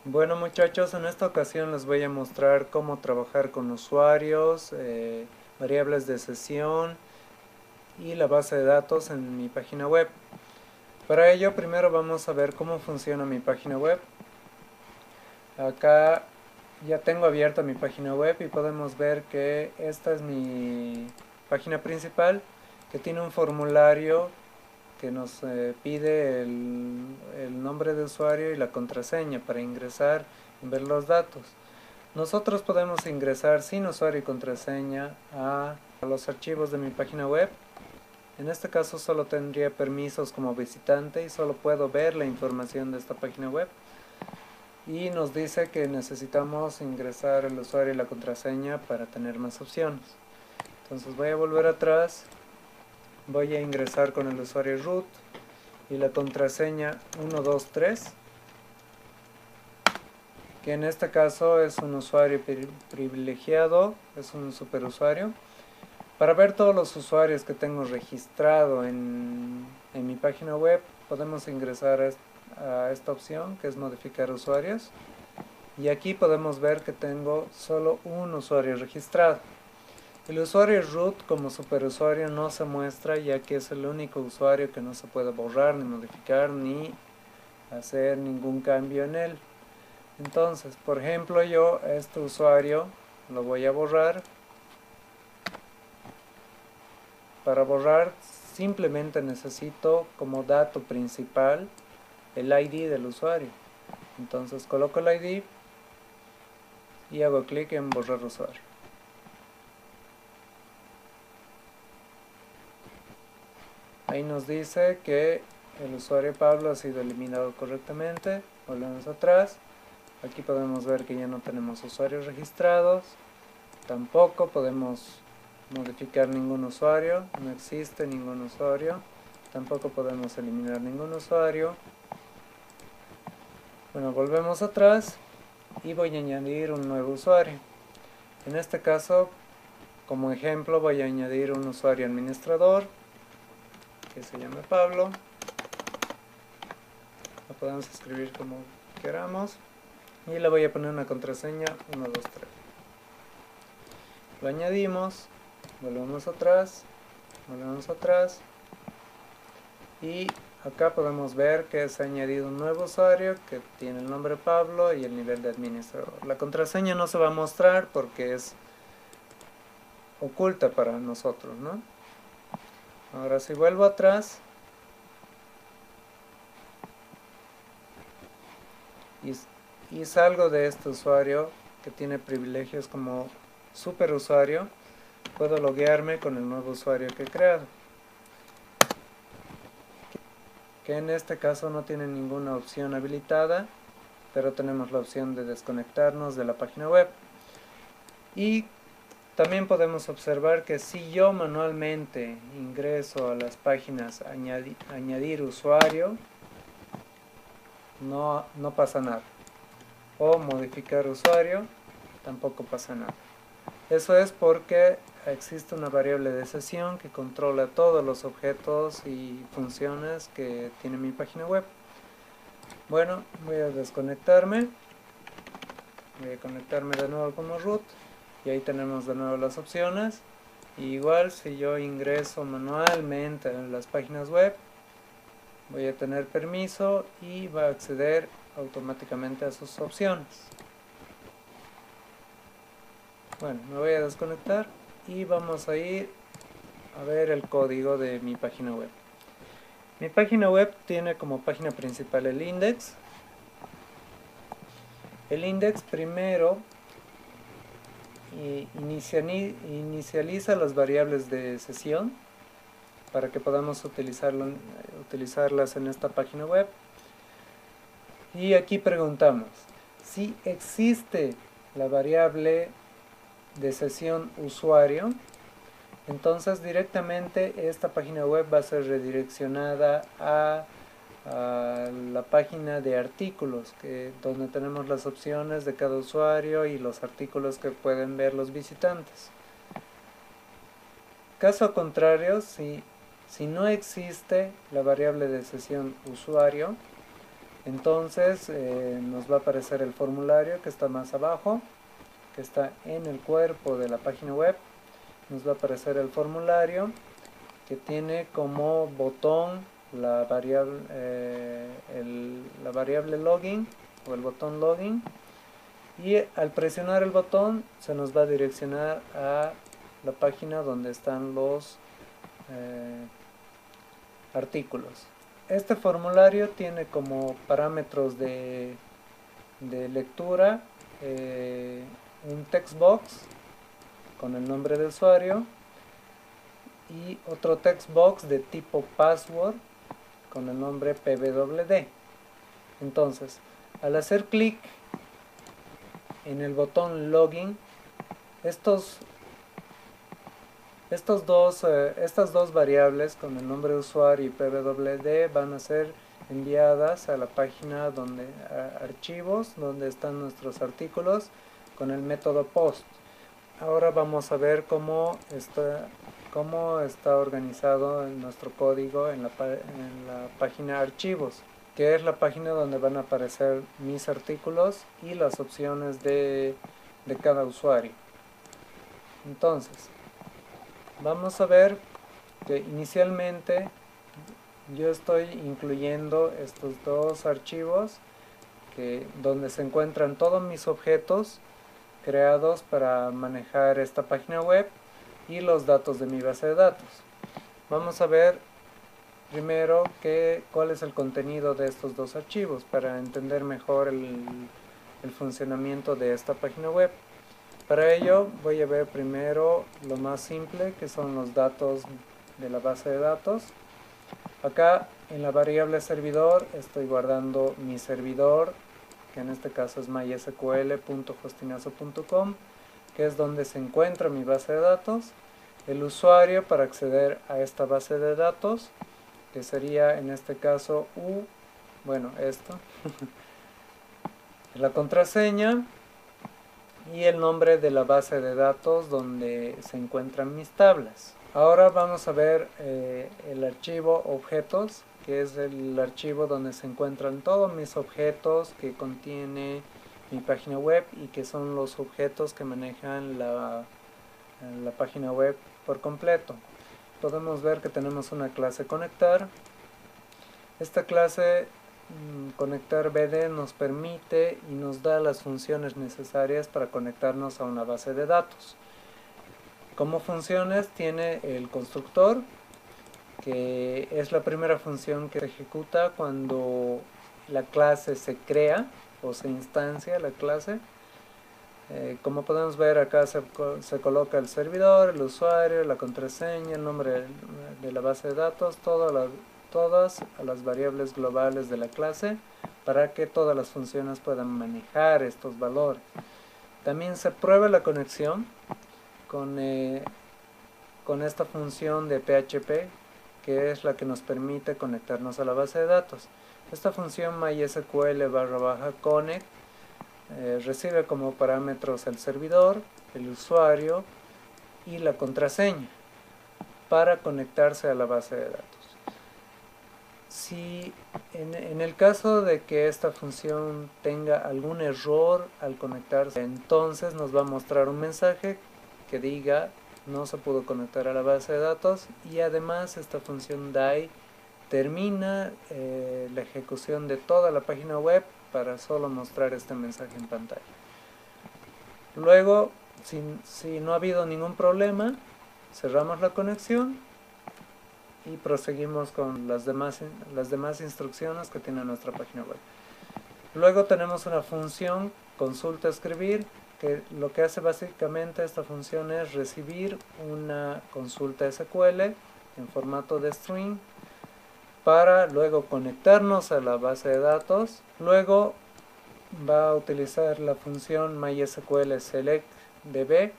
Bueno muchachos, en esta ocasión les voy a mostrar cómo trabajar con usuarios, variables de sesión y la base de datos en mi página web. Para ello primero vamos a ver cómo funciona mi página web. Acá ya tengo abierta mi página web y podemos ver que esta es mi página principal, que tiene un formulario que nos pide el nombre de usuario y la contraseña para ingresar y ver los datos. Nosotros podemos ingresar sin usuario y contraseña a los archivos de mi página web. En este caso solo tendría permisos como visitante y solo puedo ver la información de esta página web. Y nos dice que necesitamos ingresar el usuario y la contraseña para tener más opciones. Entonces voy a volver atrás, voy a ingresar con el usuario root y la contraseña 123, que en este caso es un usuario privilegiado, es un superusuario. Para ver todos los usuarios que tengo registrado en mi página web, podemos ingresar a esta opción que es modificar usuarios, y aquí podemos ver que tengo solo un usuario registrado. El usuario root como superusuario no se muestra, ya que es el único usuario que no se puede borrar, ni modificar, ni hacer ningún cambio en él. Entonces, por ejemplo, yo a este usuario lo voy a borrar. Para borrar simplemente necesito como dato principal el ID del usuario. Entonces coloco el ID y hago clic en borrar usuario. Ahí nos dice que el usuario Pablo ha sido eliminado correctamente. Volvemos atrás. Aquí podemos ver que ya no tenemos usuarios registrados. Tampoco podemos modificar ningún usuario. No existe ningún usuario. Tampoco podemos eliminar ningún usuario. Bueno, volvemos atrás y voy a añadir un nuevo usuario. En este caso, como ejemplo, voy a añadir un usuario administrador que se llame Pablo. Lo podemos escribir como queramos y le voy a poner una contraseña 123. Lo añadimos, volvemos atrás y acá podemos ver que se ha añadido un nuevo usuario que tiene el nombre Pablo y el nivel de administrador. La contraseña no se va a mostrar porque es oculta para nosotros, ¿no? Ahora si vuelvo atrás y salgo de este usuario que tiene privilegios como superusuario, puedo loguearme con el nuevo usuario que he creado, que en este caso no tiene ninguna opción habilitada, pero tenemos la opción de desconectarnos de la página web. Y también podemos observar que si yo manualmente ingreso a las páginas añadir usuario, no pasa nada. O modificar usuario, tampoco pasa nada. Eso es porque existe una variable de sesión que controla todos los objetos y funciones que tiene mi página web. Bueno, voy a desconectarme. Voy a conectarme de nuevo como root. Y ahí tenemos de nuevo las opciones. Igual si yo ingreso manualmente en las páginas web, voy a tener permiso y va a acceder automáticamente a sus opciones. Bueno, me voy a desconectar y vamos a ir a ver el código de mi página web. Mi página web tiene como página principal el index. El index primero inicializa las variables de sesión para que podamos utilizarlas en esta página web. Y aquí preguntamos si existe la variable de sesión usuario, entonces directamente esta página web va a ser redireccionada a la página de artículos, donde tenemos las opciones de cada usuario y los artículos que pueden ver los visitantes. Caso contrario, si no existe la variable de sesión usuario, Entonces nos va a aparecer el formulario que está más abajo, que está en el cuerpo de la página web. Nos va a aparecer el formulario que tiene como botón la variable login o el botón login, y al presionar el botón se nos va a direccionar a la página donde están los artículos. Este formulario tiene como parámetros de lectura un text box con el nombre de usuario y otro text box de tipo password con el nombre pwd. Entonces, al hacer clic en el botón login, estas dos variables con el nombre de usuario y pwd van a ser enviadas a la página archivos, donde están nuestros artículos, con el método post. Ahora vamos a ver cómo está organizado nuestro código en la página archivos, que es la página donde van a aparecer mis artículos y las opciones de cada usuario. Entonces, vamos a ver que inicialmente yo estoy incluyendo estos dos archivos donde se encuentran todos mis objetos creados para manejar esta página web y los datos de mi base de datos. Vamos a ver primero cuál es el contenido de estos dos archivos para entender mejor el funcionamiento de esta página web. Para ello voy a ver primero lo más simple, que son los datos de la base de datos. Acá en la variable servidor estoy guardando mi servidor, que en este caso es mysql.hostinazo.com, que es donde se encuentra mi base de datos. El usuario para acceder a esta base de datos, que sería en este caso esto, la contraseña y el nombre de la base de datos donde se encuentran mis tablas. Ahora vamos a ver el archivo objetos, que es el archivo donde se encuentran todos mis objetos que contiene mi página web y que son los objetos que manejan la página web por completo. Podemos ver que tenemos una clase conectar. Esta clase conectar BD nos permite y nos da las funciones necesarias para conectarnos a una base de datos. Como funciones tiene el constructor, que es la primera función que se ejecuta cuando la clase se crea o se instancia la clase. Como podemos ver acá se coloca el servidor, el usuario, la contraseña, el nombre de la base de datos, todas las variables globales de la clase para que todas las funciones puedan manejar estos valores. También se prueba la conexión con esta función de PHP, que es la que nos permite conectarnos a la base de datos. Esta función mysql_connect recibe como parámetros el servidor, el usuario y la contraseña para conectarse a la base de datos. Si en el caso de que esta función tenga algún error al conectarse, entonces nos va a mostrar un mensaje que diga no se pudo conectar a la base de datos, y además esta función die termina la ejecución de toda la página web para solo mostrar este mensaje en pantalla. Luego, si no ha habido ningún problema, cerramos la conexión y proseguimos con las demás instrucciones que tiene nuestra página web. Luego tenemos una función consulta escribir, que lo que hace básicamente esta función es recibir una consulta SQL en formato de string para luego conectarnos a la base de datos. Luego va a utilizar la función mysql select db.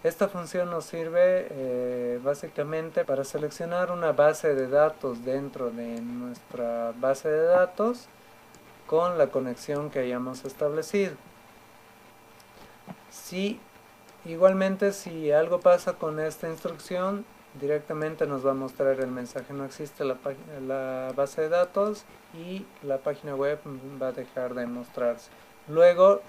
Esta función nos sirve básicamente para seleccionar una base de datos dentro de nuestra base de datos con la conexión que hayamos establecido. Igualmente, si algo pasa con esta instrucción, directamente nos va a mostrar el mensaje no existe la base de datos y la página web va a dejar de mostrarse. Luego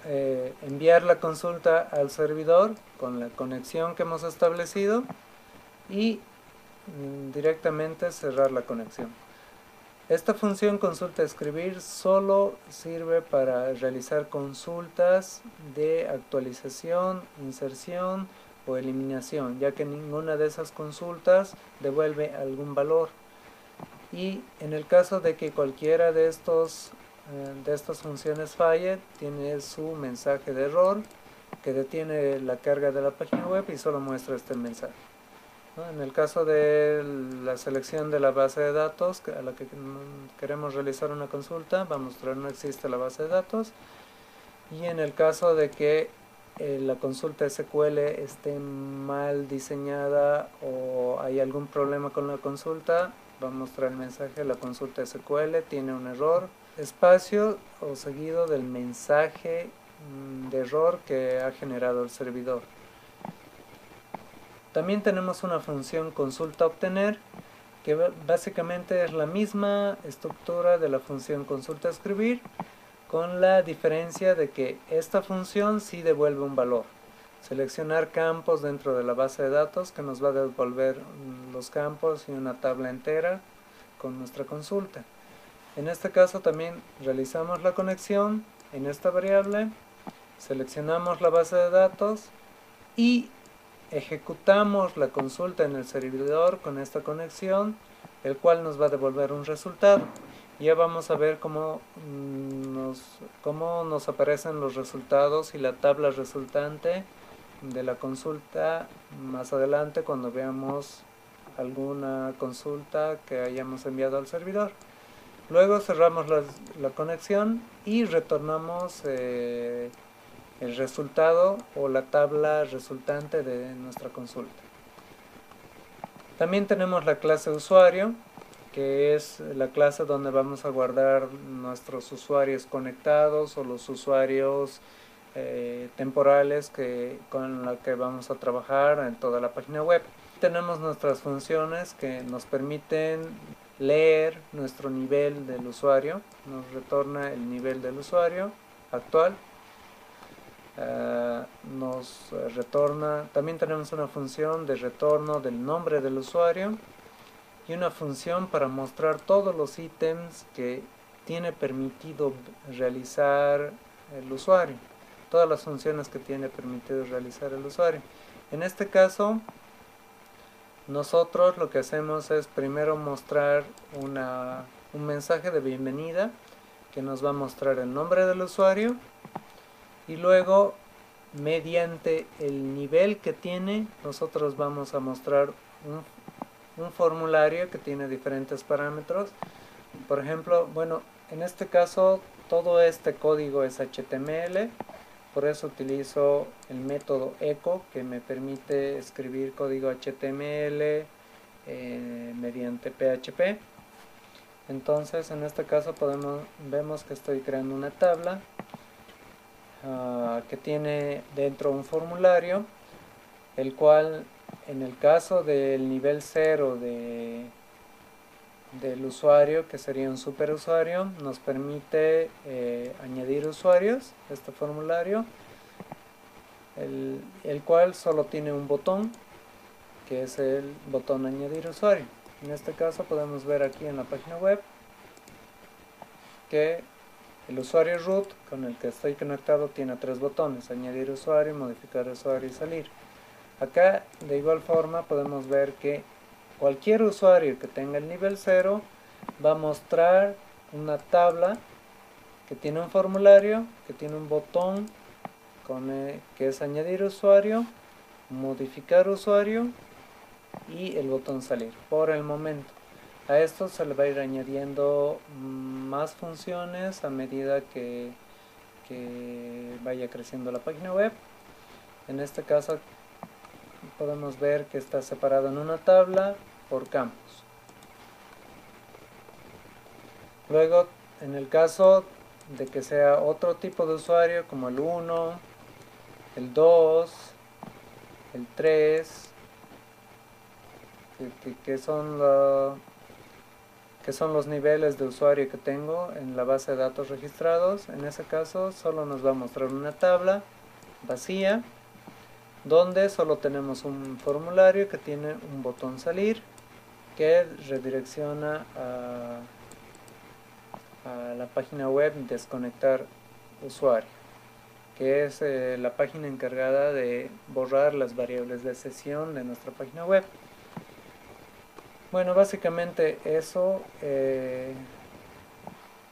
enviar la consulta al servidor con la conexión que hemos establecido y directamente cerrar la conexión. Esta función consulta escribir solo sirve para realizar consultas de actualización, inserción o eliminación, ya que ninguna de esas consultas devuelve algún valor. Y en el caso de que cualquiera de estas funciones falle, tiene su mensaje de error que detiene la carga de la página web y solo muestra este mensaje. En el caso de la selección de la base de datos a la que queremos realizar una consulta, va a mostrar no existe la base de datos. Y en el caso de que la consulta SQL esté mal diseñada o hay algún problema con la consulta, va a mostrar el mensaje la consulta SQL tiene un error, espacio o seguido del mensaje de error que ha generado el servidor. También tenemos una función consulta obtener, que básicamente es la misma estructura de la función consulta escribir, con la diferencia de que esta función sí devuelve un valor. Seleccionar campos dentro de la base de datos que nos va a devolver los campos y una tabla entera con nuestra consulta. En este caso también realizamos la conexión en esta variable, seleccionamos la base de datos y ejecutamos la consulta en el servidor con esta conexión, el cual nos va a devolver un resultado. Ya vamos a ver cómo nos aparecen los resultados y la tabla resultante de la consulta más adelante cuando veamos alguna consulta que hayamos enviado al servidor. Luego cerramos la conexión y retornamos el resultado o la tabla resultante de nuestra consulta. También tenemos la clase usuario, que es la clase donde vamos a guardar nuestros usuarios conectados o los usuarios temporales con los que vamos a trabajar en toda la página web. Tenemos nuestras funciones que nos permiten leer nuestro nivel del usuario, nos retorna el nivel del usuario actual. Nos retorna, también tenemos una función de retorno del nombre del usuario y una función para mostrar todos los ítems que tiene permitido realizar el usuario, todas las funciones que tiene permitido realizar el usuario. En este caso, nosotros lo que hacemos es primero mostrar un mensaje de bienvenida que nos va a mostrar el nombre del usuario y luego mediante el nivel que tiene nosotros vamos a mostrar un formulario que tiene diferentes parámetros. Por ejemplo, bueno, en este caso todo este código es HTML, por eso utilizo el método echo que me permite escribir código HTML mediante PHP. Entonces en este caso vemos que estoy creando una tabla que tiene dentro un formulario, el cual en el caso del nivel 0 del usuario, que sería un superusuario, nos permite añadir usuarios, este formulario, el cual solo tiene un botón, que es el botón añadir usuario. En este caso podemos ver aquí en la página web que el usuario root con el que estoy conectado tiene 3 botones: añadir usuario, modificar usuario y salir. Acá de igual forma podemos ver que cualquier usuario que tenga el nivel 0 va a mostrar una tabla que tiene un formulario, que tiene un botón que es añadir usuario, modificar usuario y el botón salir por el momento. A esto se le va a ir añadiendo más funciones a medida que vaya creciendo la página web. En este caso podemos ver que está separado en una tabla por campos. Luego, en el caso de que sea otro tipo de usuario como el 1, el 2, el 3, que son que son los niveles de usuario que tengo en la base de datos registrados. En ese caso solo nos va a mostrar una tabla vacía donde solo tenemos un formulario que tiene un botón salir que redirecciona a la página web desconectar usuario, que es la página encargada de borrar las variables de sesión de nuestra página web. Bueno, básicamente eso,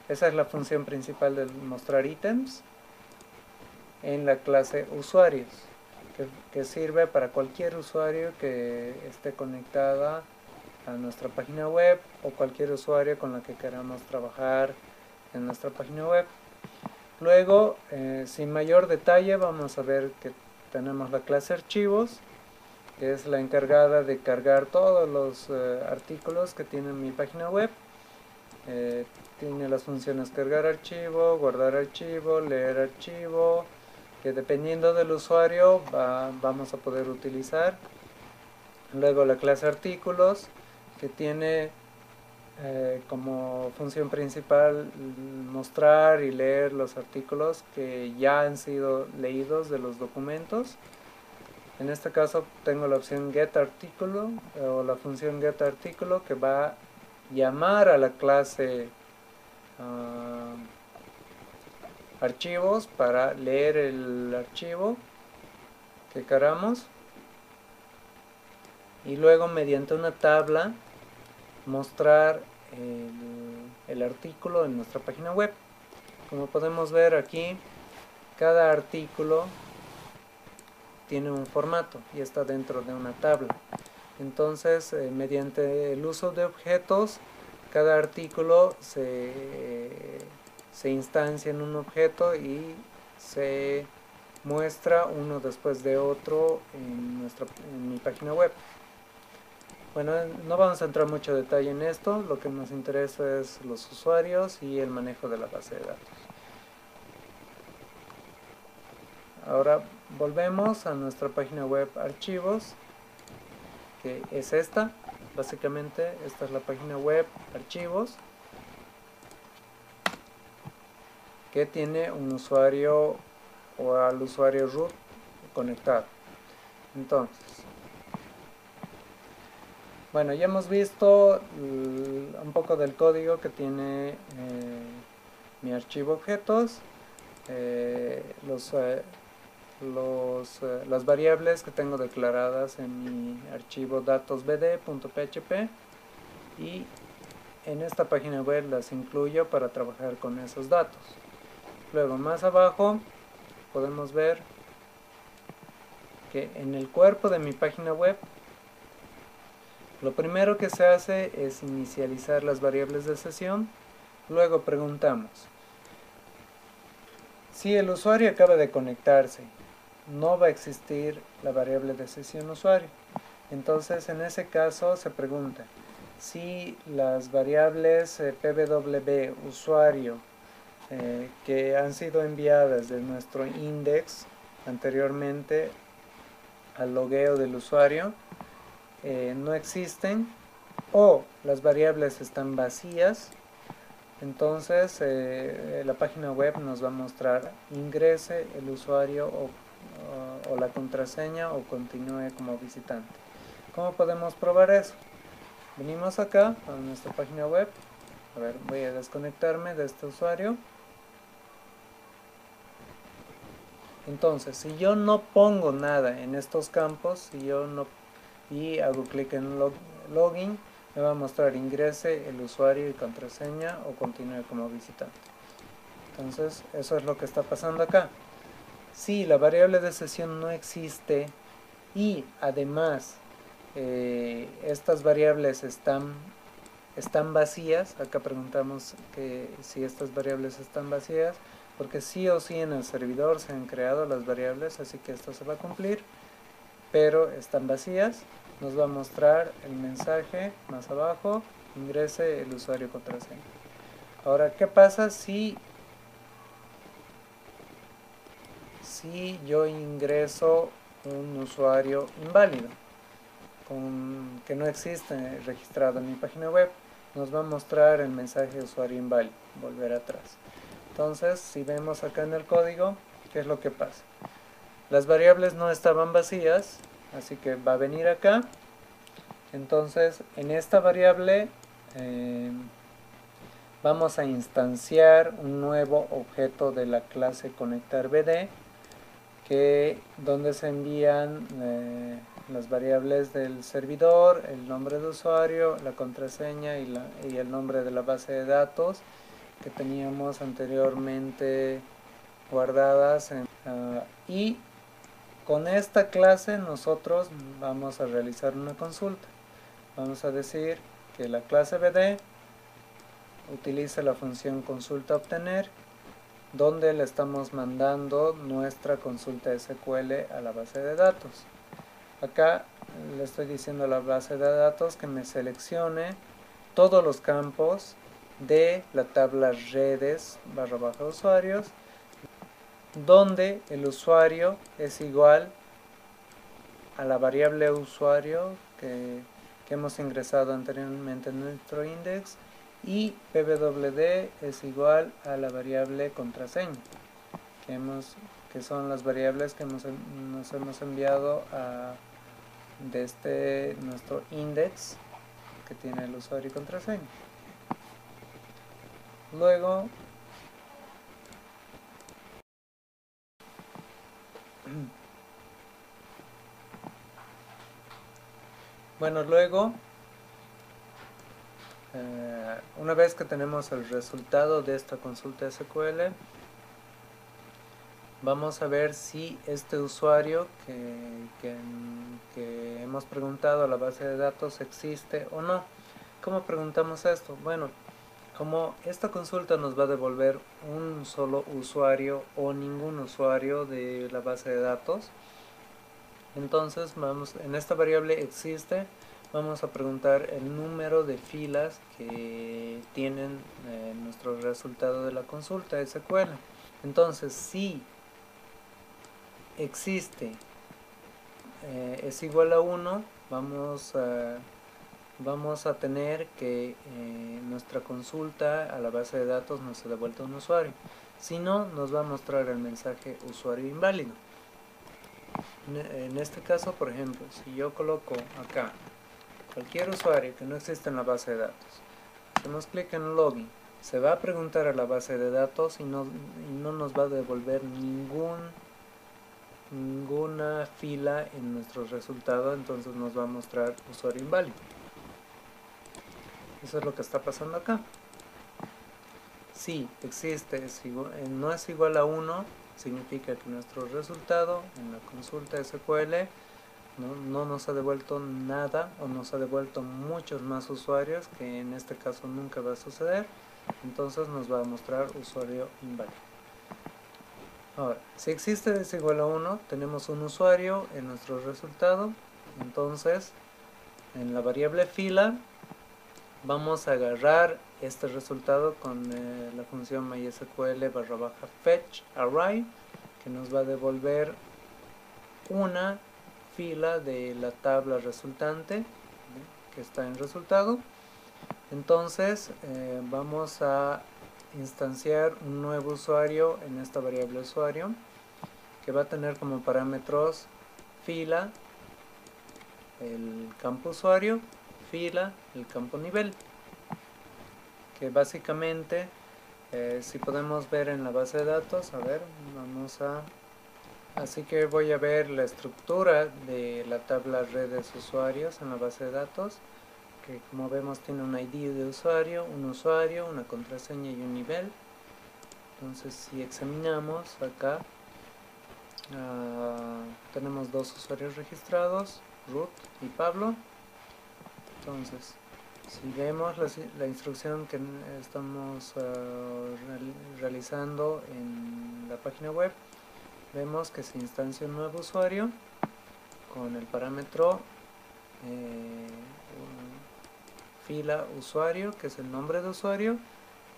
esa es la función principal de mostrar ítems en la clase usuarios, que sirve para cualquier usuario que esté conectada a nuestra página web o cualquier usuario con la que queramos trabajar en nuestra página web. Luego, sin mayor detalle, vamos a ver que tenemos la clase archivos, que es la encargada de cargar todos los artículos que tiene mi página web. Tiene las funciones cargar archivo, guardar archivo, leer archivo, que dependiendo del usuario vamos a poder utilizar. Luego la clase artículos, que tiene como función principal mostrar y leer los artículos que ya han sido leídos de los documentos. En este caso tengo la opción getArtículo o la función getArtículo, que va a llamar a la clase archivos para leer el archivo que queramos, y luego mediante una tabla mostrar el artículo en nuestra página web. Como podemos ver aquí, cada artículo tiene un formato y está dentro de una tabla. Entonces, mediante el uso de objetos, cada artículo se instancia en un objeto y se muestra uno después de otro en mi página web. Bueno, no vamos a entrar mucho detalle en esto, lo que nos interesa es los usuarios y el manejo de la base de datos. Ahora volvemos a nuestra página web archivos, que es esta. Básicamente esta es la página web archivos, que tiene un usuario o al usuario root conectado. Entonces, bueno, ya hemos visto un poco del código que tiene mi archivo objetos, las variables que tengo declaradas en mi archivo datosbd.php, y en esta página web las incluyo para trabajar con esos datos. Luego más abajo podemos ver que en el cuerpo de mi página web lo primero que se hace es inicializar las variables de sesión. Luego preguntamos: si el usuario acaba de conectarse, no va a existir la variable de sesión usuario. Entonces, en ese caso se pregunta si las variables pwd usuario que han sido enviadas de nuestro index anteriormente al logueo del usuario no existen, o las variables están vacías. Entonces la página web nos va a mostrar ingrese el usuario o la contraseña o continúe como visitante. ¿Cómo podemos probar eso? Venimos acá a nuestra página web. A ver, voy a desconectarme de este usuario. Entonces, si yo no pongo nada en estos campos, y hago clic en login, me va a mostrar ingrese el usuario y contraseña o continúe como visitante. Entonces, eso es lo que está pasando acá. Si la variable de sesión no existe y además estas variables están vacías, acá preguntamos que si estas variables están vacías, porque sí o sí en el servidor se han creado las variables, así que esto se va a cumplir, pero están vacías. Nos va a mostrar el mensaje más abajo: ingrese el usuario y contraseña. Ahora, ¿qué pasa si yo ingreso un usuario inválido? que no existe registrado en mi página web, nos va a mostrar el mensaje de usuario inválido, volver atrás. Entonces, si vemos acá en el código, ¿qué es lo que pasa? Las variables no estaban vacías, así que va a venir acá. Entonces, en esta variable vamos a instanciar un nuevo objeto de la clase ConnectarBD, donde se envían las variables del servidor, el nombre de usuario, la contraseña y el nombre de la base de datos que teníamos anteriormente guardadas y con esta clase nosotros vamos a realizar una consulta. Vamos a decir que la clase BD utiliza la función consulta obtener, donde le estamos mandando nuestra consulta SQL a la base de datos. Acá le estoy diciendo a la base de datos que me seleccione todos los campos de la tabla redes / usuarios, donde el usuario es igual a la variable usuario que hemos ingresado anteriormente en nuestro index, y pwd es igual a la variable contraseña, que son las variables que nos hemos enviado desde nuestro index que tiene el usuario y contraseña. Luego una vez que tenemos el resultado de esta consulta SQL, vamos a ver si este usuario que hemos preguntado a la base de datos existe o no. ¿Cómo preguntamos esto? Bueno, como esta consulta nos va a devolver un solo usuario o ningún usuario de la base de datos, entonces en esta variable existe, vamos a preguntar el número de filas que tienen nuestro resultado de la consulta SQL. Entonces, si existe es igual a 1, vamos a tener que nuestra consulta a la base de datos nos ha devuelto un usuario. Si no, nos va a mostrar el mensaje usuario inválido. En este caso, por ejemplo, si yo coloco acá cualquier usuario que no existe en la base de datos, hacemos clic en login, se va a preguntar a la base de datos y no nos va a devolver ninguna fila en nuestro resultado, entonces nos va a mostrar usuario inválido. Eso es lo que está pasando acá. Si existe, no es igual a 1, significa que nuestro resultado en la consulta SQL no nos ha devuelto nada, o nos ha devuelto muchos más usuarios, que en este caso nunca va a suceder, entonces nos va a mostrar usuario inválido. Ahora, si existe es igual a 1, tenemos un usuario en nuestro resultado, entonces en la variable fila vamos a agarrar este resultado con la función mysql /fetch array, que nos va a devolver una fila de la tabla resultante que está en resultado. Entonces vamos a instanciar un nuevo usuario en esta variable usuario, que va a tener como parámetros fila, el campo usuario, fila, el campo nivel, que básicamente si podemos ver en la base de datos, así que voy a ver la estructura de la tabla redes usuarios en la base de datos, que como vemos tiene un ID de usuario, una contraseña y un nivel. Entonces si examinamos acá, tenemos dos usuarios registrados, Ruth y Pablo. Entonces, si vemos la instrucción que estamos realizando en la página web, vemos que se instancia un nuevo usuario con el parámetro fila usuario, que es el nombre de usuario,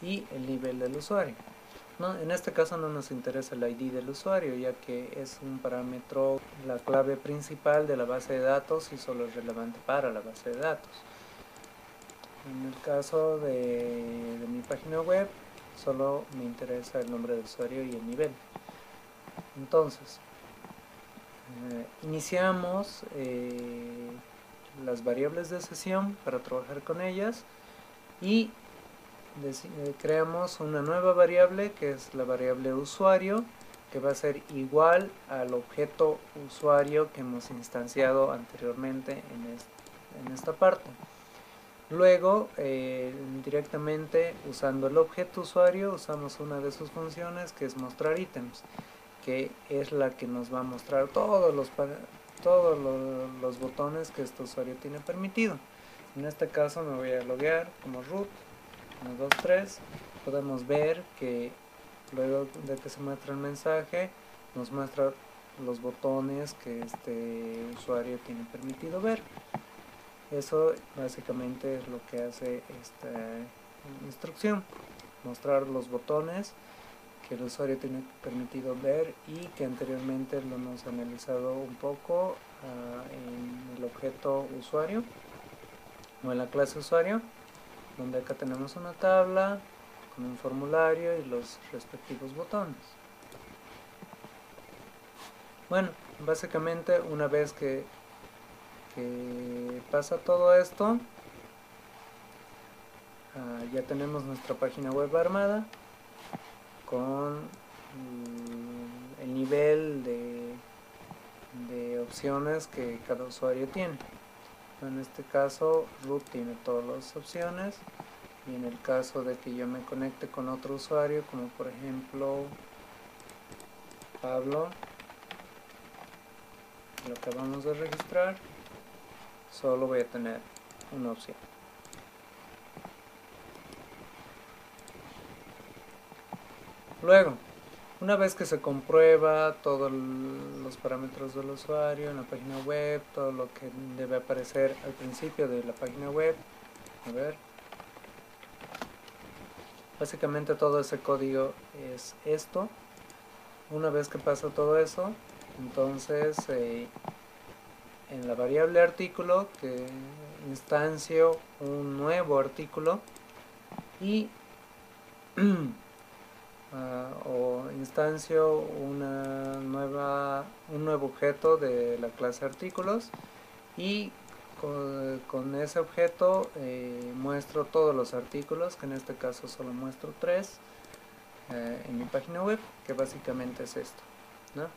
y el nivel del usuario. No, en este caso no nos interesa el ID del usuario, ya que es un parámetro, la clave principal de la base de datos y solo es relevante para la base de datos. En el caso de mi página web, solo me interesa el nombre del usuario y el nivel. Entonces, iniciamos las variables de sesión para trabajar con ellas y creamos una nueva variable que es la variable usuario, que va a ser igual al objeto usuario que hemos instanciado anteriormente en esta parte. Luego, directamente usando el objeto usuario, usamos una de sus funciones que es mostrar ítems, que es la que nos va a mostrar todos los botones que este usuario tiene permitido. En este caso me voy a loguear como root 1, 2, 3. Podemos ver que luego de que se muestra el mensaje, nos muestra los botones que este usuario tiene permitido ver. Eso básicamente es lo que hace esta instrucción: mostrar los botones que el usuario tiene permitido ver y que anteriormente lo hemos analizado un poco en el objeto usuario o en la clase usuario, donde acá tenemos una tabla con un formulario y los respectivos botones. Bueno, básicamente una vez que pasa todo esto, ya tenemos nuestra página web armada con el nivel de opciones que cada usuario tiene. En este caso root tiene todas las opciones, y en el caso de que yo me conecte con otro usuario, como por ejemplo Pablo, lo acabamos de registrar, solo voy a tener una opción. Luego, una vez que se comprueba todos los parámetros del usuario en la página web, todo lo que debe aparecer al principio de la página web, a ver, básicamente todo ese código es esto. Una vez que pasa todo eso, entonces en la variable artículo, que instancio un nuevo artículo y o instancio un nuevo objeto de la clase artículos, y con ese objeto muestro todos los artículos, que en este caso solo muestro 3 en mi página web, que básicamente es esto, ¿no?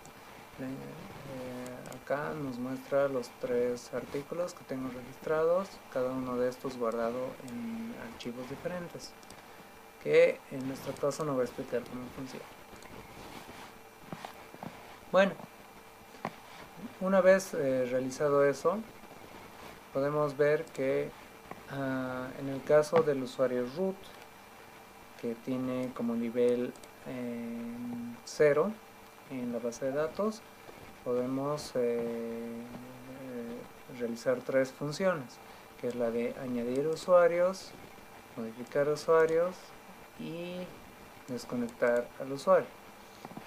Acá nos muestra los 3 artículos que tengo registrados, cada uno de estos guardado en archivos diferentes, que en nuestro caso no voy a explicar cómo funciona. Bueno, una vez realizado eso, podemos ver que en el caso del usuario root, que tiene como nivel 0 en la base de datos, podemos realizar 3 funciones, que es la de añadir usuarios, modificar usuarios y desconectar al usuario.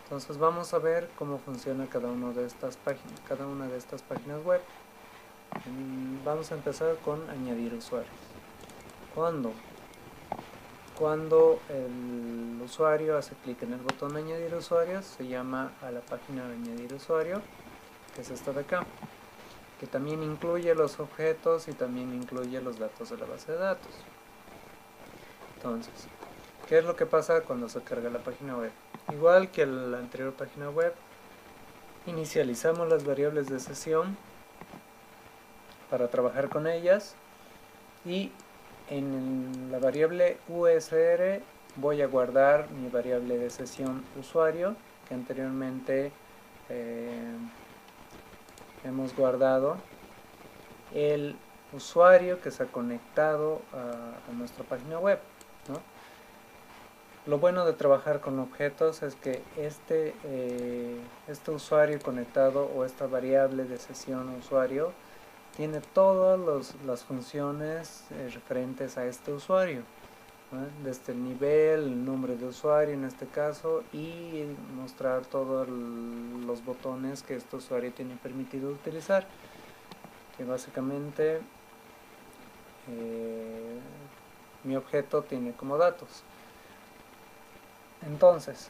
Entonces vamos a ver cómo funciona cada una de estas páginas web. Vamos a empezar con añadir usuarios. Cuando el usuario hace clic en el botón añadir usuarios, se llama a la página de añadir usuario, que es esta de acá, que también incluye los objetos y también incluye los datos de la base de datos. Entonces, ¿qué es lo que pasa cuando se carga la página web? Igual que la anterior página web, inicializamos las variables de sesión para trabajar con ellas, y en la variable USR voy a guardar mi variable de sesión usuario, que anteriormente hemos guardado el usuario que se ha conectado a nuestra página web, ¿no? Lo bueno de trabajar con objetos es que este usuario conectado, o esta variable de sesión usuario, tiene todas las funciones referentes a este usuario, desde el nivel, el nombre de usuario en este caso, y mostrar todos los botones que este usuario tiene permitido utilizar, que básicamente mi objeto tiene como datos. Entonces,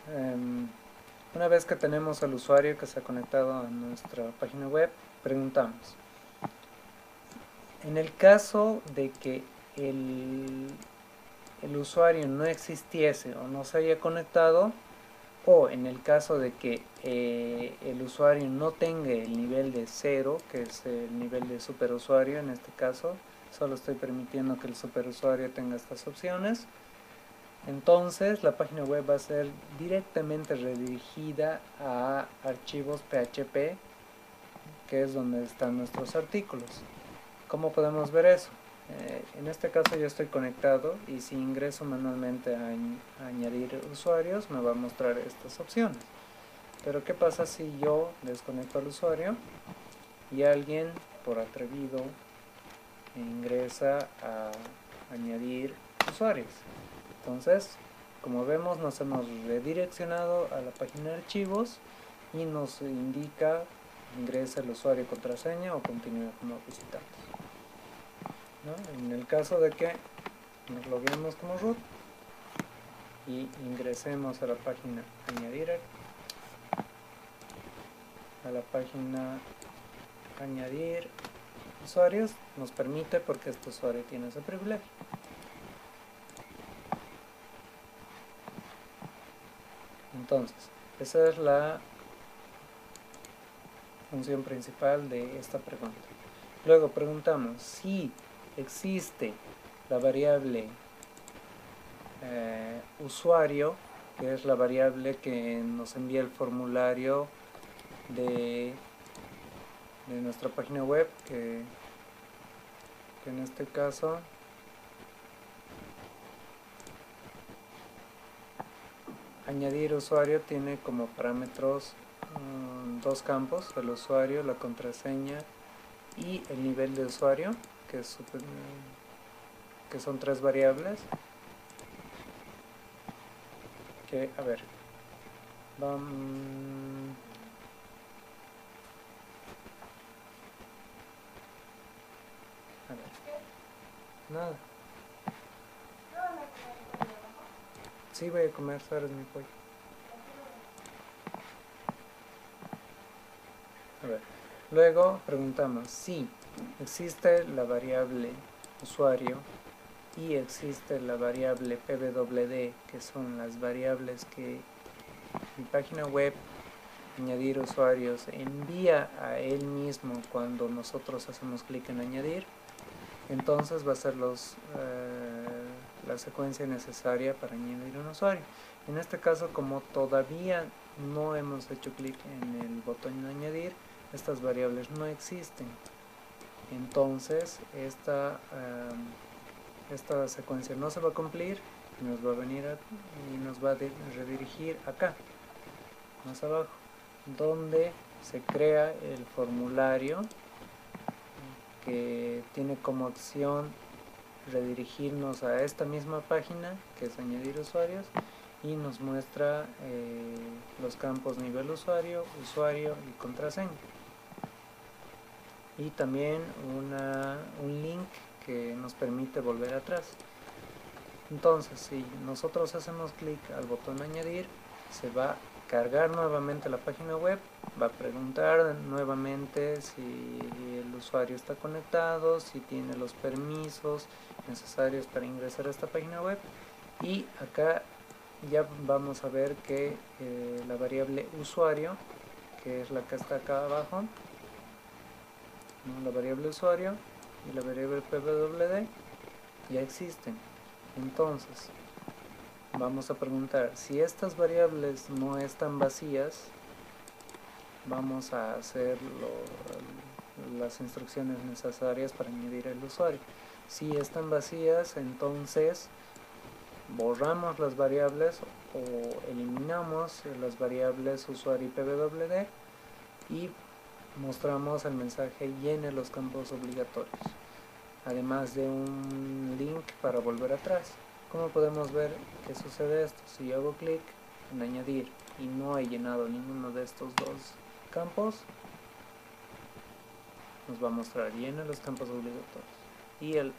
una vez que tenemos al usuario que se ha conectado a nuestra página web, preguntamos: en el caso de que el usuario no existiese o no se haya conectado, o en el caso de que el usuario no tenga el nivel de 0, que es el nivel de superusuario en este caso, solo estoy permitiendo que el superusuario tenga estas opciones, entonces la página web va a ser directamente redirigida a archivos PHP, que es donde están nuestros artículos. ¿Cómo podemos ver eso? En este caso yo estoy conectado, y si ingreso manualmente a añadir usuarios, me va a mostrar estas opciones. Pero ¿qué pasa si yo desconecto al usuario y alguien por atrevido ingresa a añadir usuarios? Entonces, como vemos, nos hemos redireccionado a la página de archivos y nos indica: ingresa el usuario y contraseña o continúa como visitante. En el caso de que nos loguemos como root y ingresemos a la página añadir usuarios, nos permite, porque este usuario tiene ese privilegio. Entonces, esa es la función principal de esta pregunta. Luego preguntamos si existe la variable usuario, que es la variable que nos envía el formulario de nuestra página web, que en este caso añadir usuario tiene como parámetros dos campos: el usuario, la contraseña y el nivel de usuario, que son tres variables. Que, a ver, nada. Sí, voy a comer, sabes, mi pollo. A ver, luego preguntamos si existe la variable usuario y existe la variable pwd, que son las variables que mi página web añadir usuarios envía a él mismo cuando nosotros hacemos clic en añadir. Entonces va a ser la secuencia necesaria para añadir un usuario. En este caso, como todavía no hemos hecho clic en el botón de añadir, estas variables no existen. Entonces esta secuencia no se va a cumplir y nos va a venir y nos va a redirigir acá, más abajo, donde se crea el formulario que tiene como acción redirigirnos a esta misma página, que es añadir usuarios, y nos muestra los campos nivel usuario, usuario y contraseña, y también un link que nos permite volver atrás. Entonces, si nosotros hacemos clic al botón añadir, se va a cargar nuevamente la página web, va a preguntar nuevamente si el usuario está conectado, si tiene los permisos necesarios para ingresar a esta página web, y acá ya vamos a ver que la variable usuario, que es la que está acá abajo, la variable usuario y la variable pwd ya existen. Entonces vamos a preguntar: si estas variables no están vacías, vamos a hacer las instrucciones necesarias para añadir el usuario. Si están vacías, entonces borramos las variables o eliminamos las variables usuario y pwd y mostramos el mensaje llene los campos obligatorios, además de un link para volver atrás. ¿Cómo podemos ver que sucede esto? Si yo hago clic en añadir y no he llenado ninguno de estos dos campos, nos va a mostrar llena los campos obligatorios y el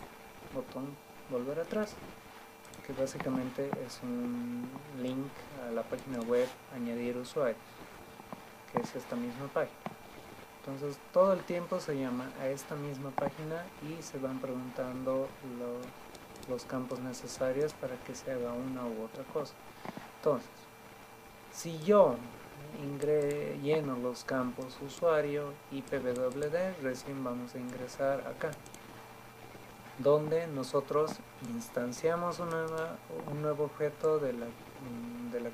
botón volver atrás, que básicamente es un link a la página web añadir usuarios, que es esta misma página. Entonces todo el tiempo se llama a esta misma página y se van preguntando los campos necesarios para que se haga una u otra cosa. Entonces, si yo lleno los campos usuario y pwd, recién vamos a ingresar acá, donde nosotros instanciamos un nuevo objeto de la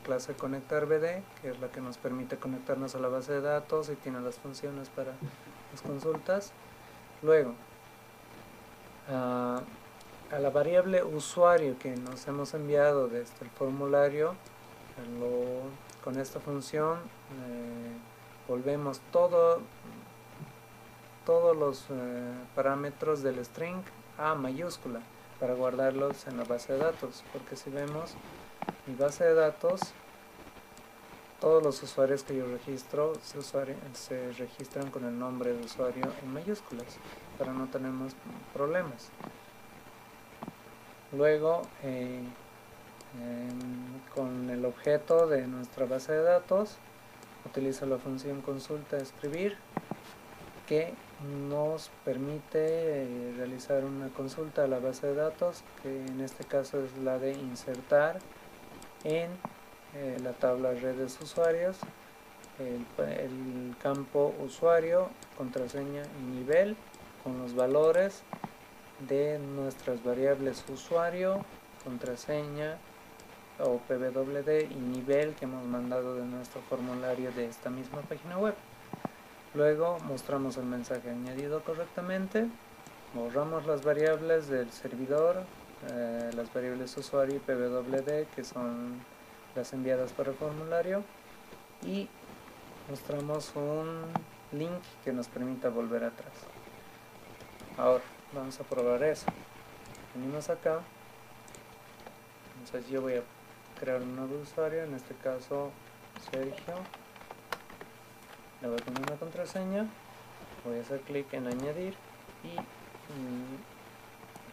clase conectarBD, que es la que nos permite conectarnos a la base de datos y tiene las funciones para las consultas. Luego, a la variable usuario que nos hemos enviado desde el formulario, con esta función volvemos todos los parámetros del string a mayúscula para guardarlos en la base de datos, porque si vemos mi base de datos, todos los usuarios que yo registro se registran con el nombre de usuario en mayúsculas para no tener problemas. Luego con el objeto de nuestra base de datos utilizo la función consulta escribir, que nos permite realizar una consulta a la base de datos, que en este caso es la de insertar en la tabla redes usuarios el campo usuario, contraseña y nivel con los valores de nuestras variables usuario, contraseña o pwd y nivel que hemos mandado de nuestro formulario de esta misma página web. Luego mostramos el mensaje añadido correctamente, borramos las variables del servidor, las variables usuario y pwd, que son las enviadas por el formulario, y mostramos un link que nos permita volver atrás. Ahora vamos a probar eso. Venimos acá, entonces yo voy a crear un nuevo usuario, en este caso Sergio. Le voy a poner una contraseña, voy a hacer clic en añadir y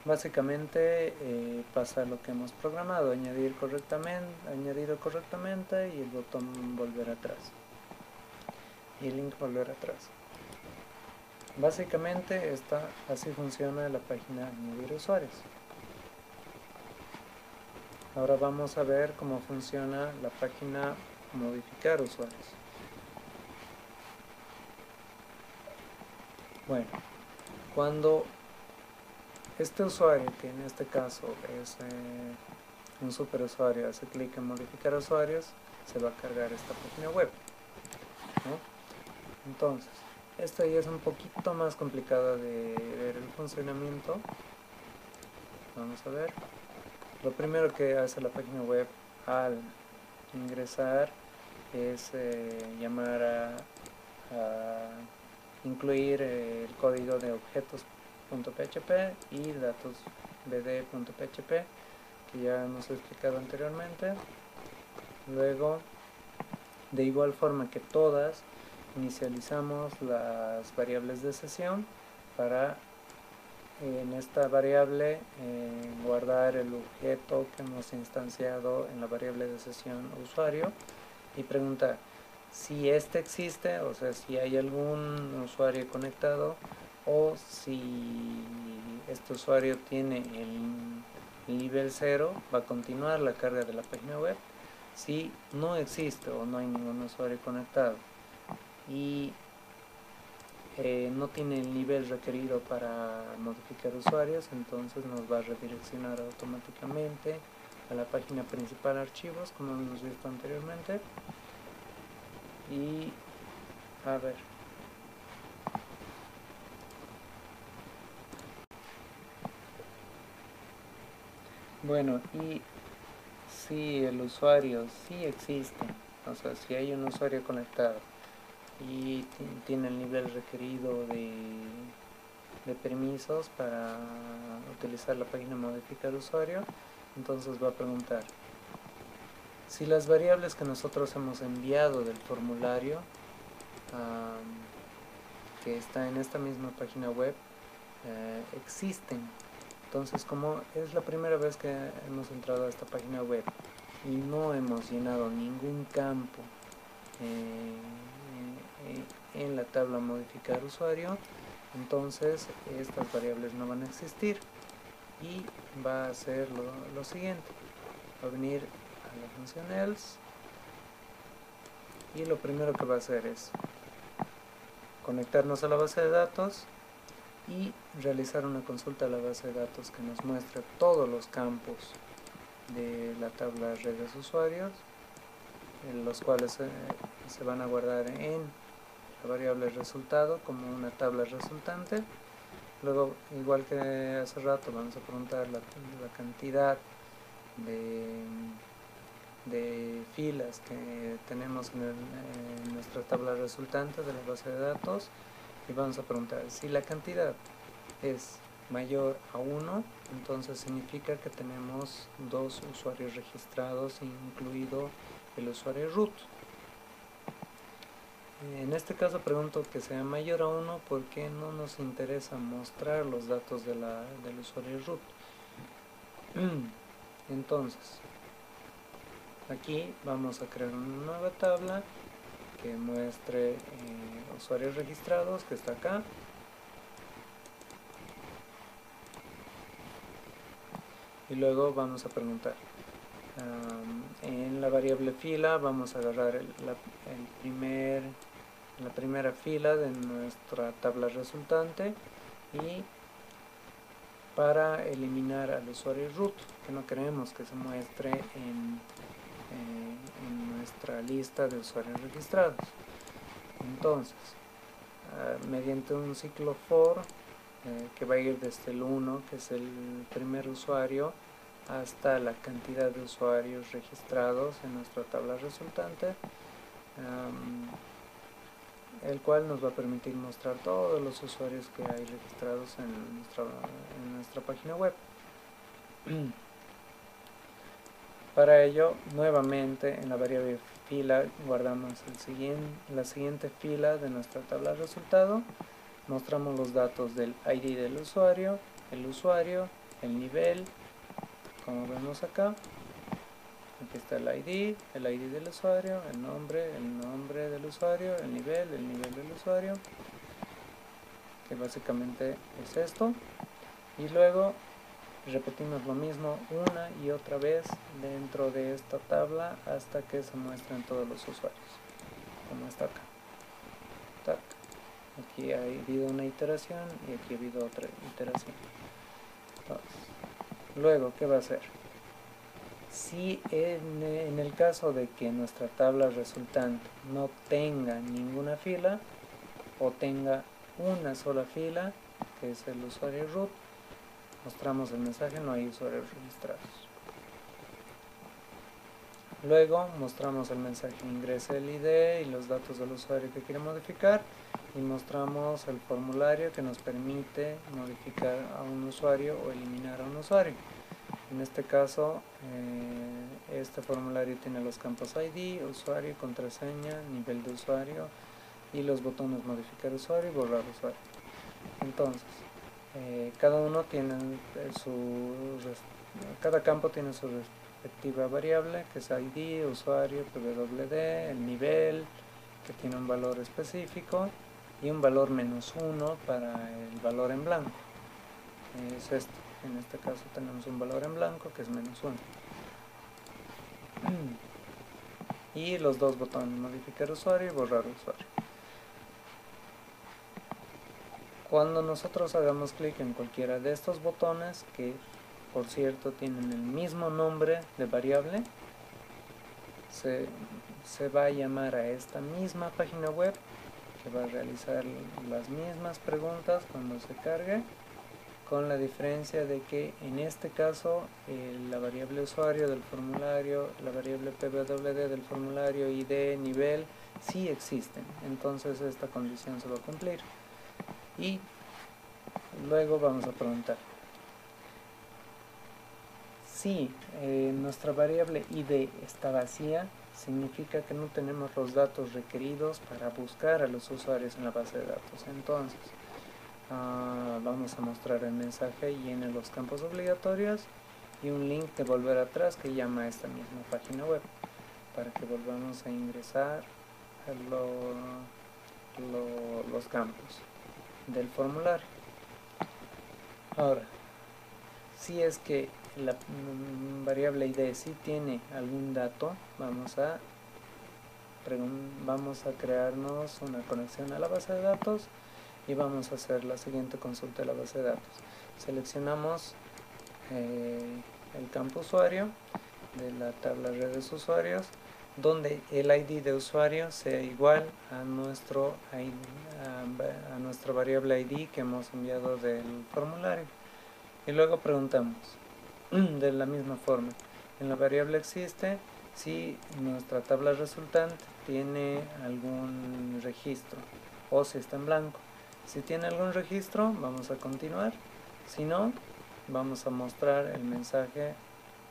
básicamente pasa lo que hemos programado, añadido correctamente y el botón volver atrás y el link volver atrás. Básicamente así funciona la página añadir usuarios. Ahora vamos a ver cómo funciona la página modificar usuarios. Bueno, cuando este usuario, que en este caso es un superusuario, hace clic en modificar usuarios, se va a cargar esta página web, ¿no? Entonces, esto ya es un poquito más complicado de ver el funcionamiento. Vamos a ver. Lo primero que hace la página web al ingresar es llamar a incluir el código de objetos.php y datosbd.php, que ya hemos explicado anteriormente. Luego, de igual forma que todas, inicializamos las variables de sesión para en esta variable guardar el objeto que hemos instanciado en la variable de sesión usuario y preguntar si este existe, o sea, si hay algún usuario conectado, o si este usuario tiene el nivel 0, va a continuar la carga de la página web. Si no existe o no hay ningún usuario conectado y no tiene el nivel requerido para modificar usuarios, entonces nos va a redireccionar automáticamente a la página principal archivos, como hemos visto anteriormente. Y a ver, bueno, y si el usuario sí existe, o sea, si hay un usuario conectado y tiene el nivel requerido de permisos para utilizar la página modificar usuario, Entonces va a preguntar si las variables que nosotros hemos enviado del formulario que está en esta misma página web existen. Entonces, como es la primera vez que hemos entrado a esta página web y no hemos llenado ningún campo en la tabla modificar usuario, entonces estas variables no van a existir y va a hacer lo siguiente. Va a venir a la función else y lo primero que va a hacer es conectarnos a la base de datos y realizar una consulta a la base de datos que nos muestre todos los campos de la tabla redes usuarios, los cuales se van a guardar en la variable resultado como una tabla resultante. Luego, igual que hace rato, vamos a preguntar la cantidad de filas que tenemos en nuestra tabla resultante de la base de datos, y vamos a preguntar si la cantidad es mayor a 1, entonces significa que tenemos 2 usuarios registrados, incluido el usuario root. En este caso pregunto que sea mayor a 1 porque no nos interesa mostrar los datos del usuario root. Entonces, aquí vamos a crear una nueva tabla que muestre usuarios registrados, que está acá. Y luego vamos a preguntar. En la variable fila vamos a agarrar la primera fila de nuestra tabla resultante y para eliminar al usuario root, que no queremos que se muestre en nuestra lista de usuarios registrados. Entonces, mediante un ciclo for que va a ir desde el 1, que es el primer usuario, hasta la cantidad de usuarios registrados en nuestra tabla resultante, el cual nos va a permitir mostrar todos los usuarios que hay registrados en nuestra página web. Para ello, nuevamente en la variable fila guardamos la siguiente fila de nuestra tabla de resultado. Mostramos los datos del ID del usuario, el nivel, como vemos acá. Aquí está el ID del usuario, el nombre del usuario, el nivel del usuario, que básicamente es esto. Y luego repetimos lo mismo una y otra vez dentro de esta tabla hasta que se muestren todos los usuarios, como está acá. Tac. Aquí ha habido una iteración y aquí ha habido otra iteración. Entonces, luego, ¿qué va a hacer? Si en el caso de que nuestra tabla resultante no tenga ninguna fila o tenga una sola fila, que es el usuario root, mostramos el mensaje no hay usuarios registrados. Luego mostramos el mensaje ingrese el ID y los datos del usuario que quiere modificar, y mostramos el formulario que nos permite modificar a un usuario o eliminar a un usuario. En este caso, este formulario tiene los campos ID, usuario, contraseña, nivel de usuario y los botones modificar usuario y borrar usuario. Entonces, cada campo tiene su respectiva variable, que es ID, usuario, pwd, el nivel, que tiene un valor específico, y un valor -1 para el valor en blanco. Es esto. En este caso tenemos un valor en blanco que es -1. Y los dos botones, modificar usuario y borrar usuario. Cuando nosotros hagamos clic en cualquiera de estos botones, que por cierto tienen el mismo nombre de variable, se va a llamar a esta misma página web, que va a realizar las mismas preguntas cuando se cargue, con la diferencia de que en este caso la variable usuario del formulario, la variable pwd del formulario, ID, nivel, sí existen. Entonces esta condición se va a cumplir. Y luego vamos a preguntar Si nuestra variable id está vacía, significa que no tenemos los datos requeridos para buscar a los usuarios en la base de datos. Entonces, vamos a mostrar el mensaje y en los campos obligatorios y un link de volver atrás que llama a esta misma página web para que volvamos a ingresar los campos del formulario. Ahora, si es que la variable id sí tiene algún dato, vamos a crearnos una conexión a la base de datos y vamos a hacer la siguiente consulta de la base de datos. Seleccionamos el campo usuario de la tabla redes usuarios, donde el ID de usuario sea igual a nuestra variable ID que hemos enviado del formulario. Y luego preguntamos de la misma forma, en la variable existe si nuestra tabla resultante tiene algún registro o si está en blanco. Si tiene algún registro, vamos a continuar. Si no, vamos a mostrar el mensaje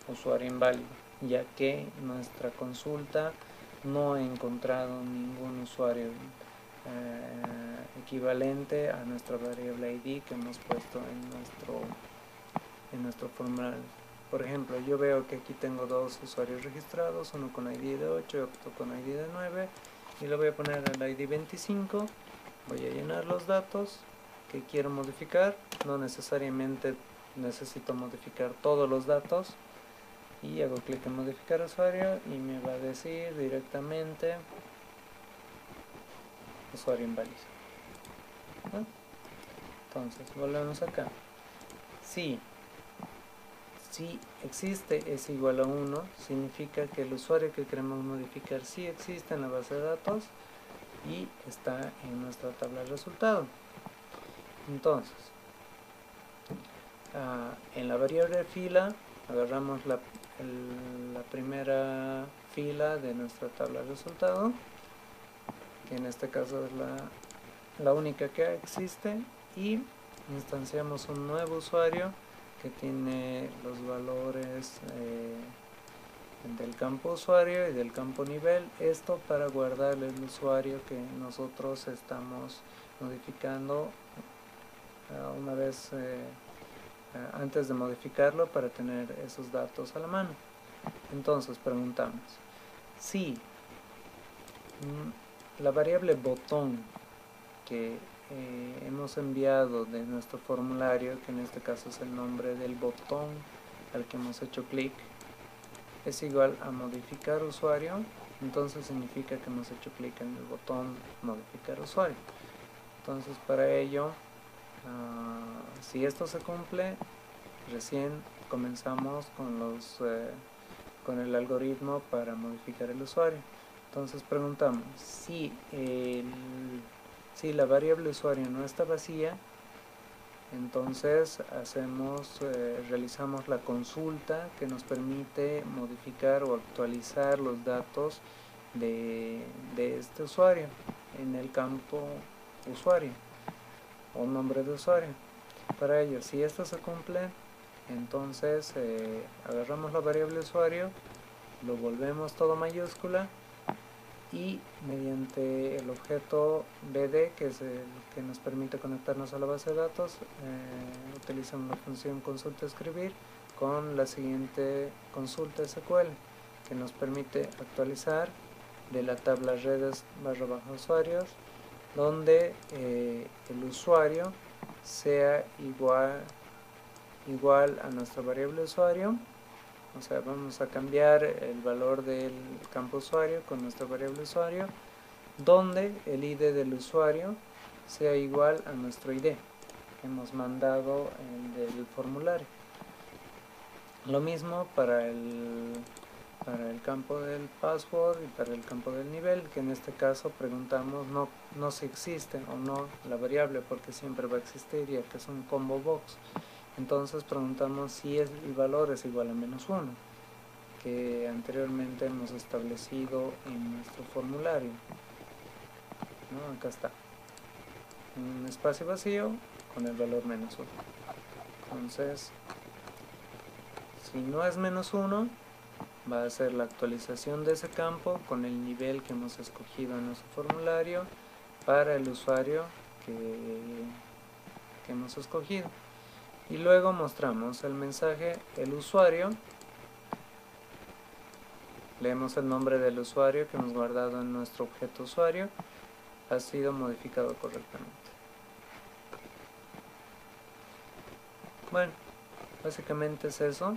usuario inválido, ya que nuestra consulta no ha encontrado ningún usuario equivalente a nuestra variable ID que hemos puesto en nuestro formulario. Por ejemplo, yo veo que aquí tengo dos usuarios registrados, uno con ID de 8 y otro con ID de 9, y le voy a poner el ID 25. Voy a llenar los datos que quiero modificar, no necesariamente necesito modificar todos los datos, y hago clic en modificar usuario y me va a decir directamente usuario inválido. ¿No? Entonces volvemos acá. Si existe es igual a 1, significa que el usuario que queremos modificar sí existe en la base de datos y está en nuestra tabla de resultado. Entonces, en la variable fila agarramos la primera fila de nuestra tabla de resultado, que en este caso es la única que existe, y instanciamos un nuevo usuario que tiene los valores del campo usuario y del campo nivel, esto para guardar el usuario que nosotros estamos modificando una vez antes de modificarlo, para tener esos datos a la mano. Entonces preguntamos si la variable botón que hemos enviado de nuestro formulario, que en este caso es el nombre del botón al que hemos hecho clic, es igual a modificar usuario, entonces significa que hemos hecho clic en el botón modificar usuario. Entonces para ello, si esto se cumple, recién comenzamos con el algoritmo para modificar el usuario. Entonces preguntamos si la variable usuario no está vacía, entonces realizamos la consulta que nos permite modificar o actualizar los datos de este usuario en el campo usuario o nombre de usuario. Para ello, si esto se cumple, entonces agarramos la variable usuario, lo volvemos todo mayúscula y mediante el objeto BD, que es el que nos permite conectarnos a la base de datos, utilizamos la función consulta escribir con la siguiente consulta SQL, que nos permite actualizar de la tabla redes / usuarios, donde el usuario sea igual a nuestra variable usuario. O sea, vamos a cambiar el valor del campo usuario con nuestra variable usuario, donde el ID del usuario sea igual a nuestro ID que hemos mandado del formulario. Lo mismo para el campo del password y para el campo del nivel, que en este caso preguntamos no si existe o no la variable, porque siempre va a existir, ya que es un combo box. Entonces preguntamos si el valor es igual a -1, que anteriormente hemos establecido en nuestro formulario, ¿no? Acá está, un espacio vacío con el valor -1. Entonces, Si no es -1, va a ser la actualización de ese campo con el nivel que hemos escogido en nuestro formulario para el usuario que hemos escogido. Y luego mostramos el mensaje el usuario, leemos el nombre del usuario que hemos guardado en nuestro objeto usuario, ha sido modificado correctamente. Bueno, básicamente es eso.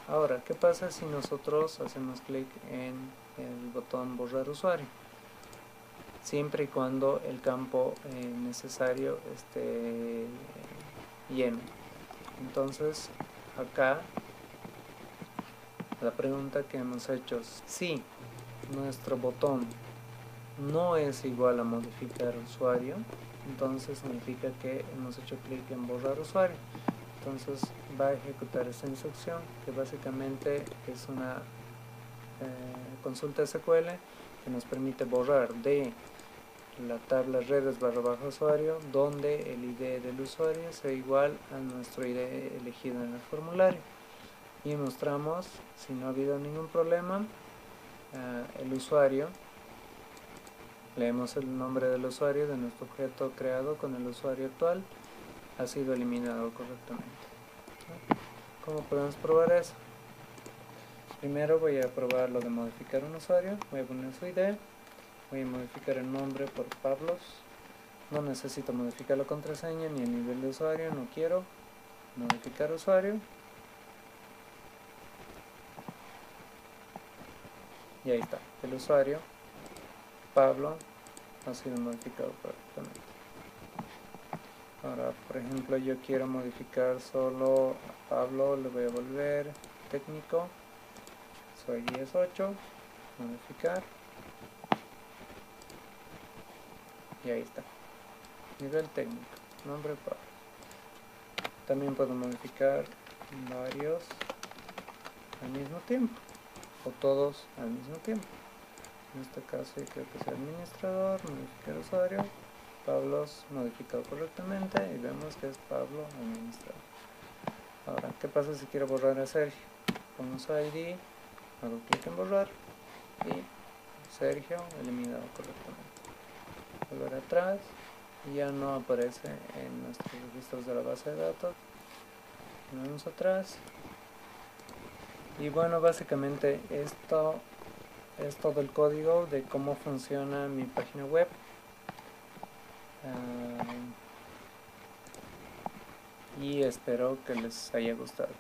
Ahora, ¿qué pasa si nosotros hacemos clic en el botón borrar usuario? Siempre y cuando el campo necesario esté lleno. Entonces, acá la pregunta que hemos hecho es si nuestro botón no es igual a modificar usuario, entonces significa que hemos hecho clic en borrar usuario. Entonces va a ejecutar esta instrucción, que básicamente es una consulta SQL que nos permite borrar de la tabla redes / usuario, donde el ID del usuario sea igual a nuestro ID elegido en el formulario. Y mostramos, si no ha habido ningún problema, el usuario, leemos el nombre del usuario de nuestro objeto creado con el usuario actual, ha sido eliminado correctamente. ¿Cómo podemos probar eso? Primero voy a probar lo de modificar un usuario, voy a poner su ID, voy a modificar el nombre por Pablos, no necesito modificar la contraseña ni el nivel de usuario, no quiero modificar usuario. Y ahí está, el usuario, Pablo, ha sido modificado correctamente. Ahora, por ejemplo, yo quiero modificar solo a Pablo, le voy a volver técnico, su ID es 8, modificar, y ahí está, nivel técnico, nombre Pablo. También puedo modificar varios al mismo tiempo, o todos al mismo tiempo. En este caso yo creo que sea administrador, modificar usuario, Pablos modificado correctamente y vemos que es Pablo administrador. Ahora, ¿qué pasa si quiero borrar a Sergio? Pongo su ID, hago clic en borrar y Sergio eliminado correctamente. Volver atrás y ya no aparece en nuestros registros de la base de datos. Vamos atrás y bueno, básicamente esto es todo el código de cómo funciona mi página web. Y espero que les haya gustado.